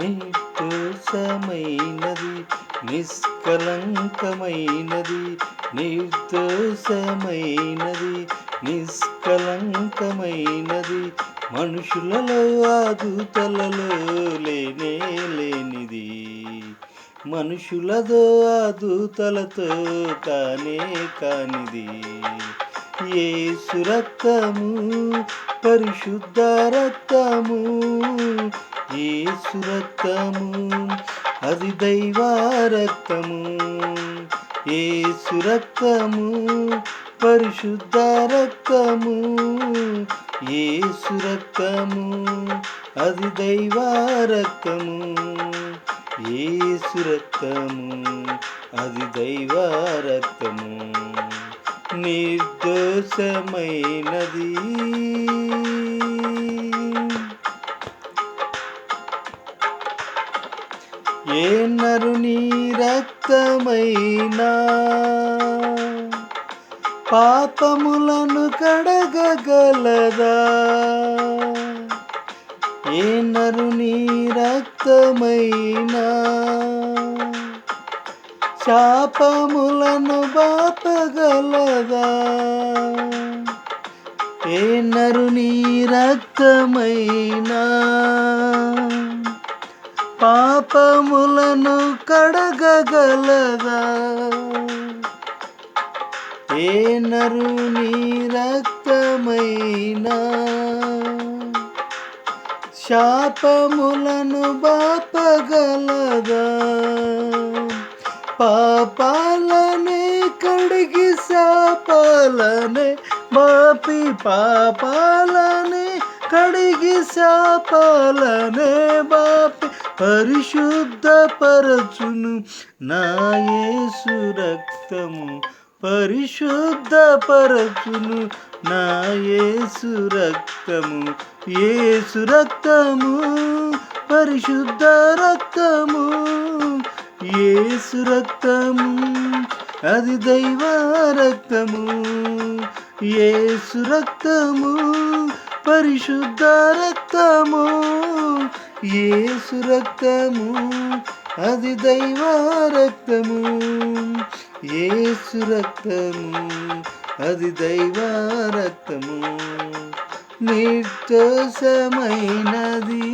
నిర్దోషమైనది, నిష్కలంకమైనది, నిర్దోషమైనది, నిష్కలంకమైనది, మనుషులలో ఆదుతలలో లేనే లేనిది, మనుషులతో ఆదుతలతో కానే కానిది. యేసు రక్తము, పరిశుద్ధ రక్తము, యేసు రక్తము, అది దైవ రక్తము. యేసు రక్తము, పరిశుద్ధ రక్తము, యేసు రక్తము, అది దైవ రక్తము. యేసు రక్తము, అది దైవ రక్తము, నిర్దోషమైనది. ఏ నరుని రక్తమైనా పాపములను కడగగలదా? ఏ నరుని రక్తమైనా శాపములను బాపగలదా? ఏ నరుని రక్తమైనా పాపములను కడగగలదా? ఏ నరుని రక్తమైనా శాపములను బాపగలదా? పాపాలనే కడిగి శాపాలనే బాపి, పాపాలనే కడిగి శాపాలనే బాపి పరిశుద్ధపరచును నా యేసు రక్తము, పరిశుద్ధపరచును నా యేసు రక్తము. యేసు రక్తము, పరిశుద్ధ రక్తము, యేసు రక్తము, అది దైవ రక్తము. యేసు రక్తము, పరిశుద్ధ రక్తము, యేసు రక్తము, అది దైవ రక్తము. యేసు రక్తము, అది దైవ రక్తము, నిర్దోషమైనది.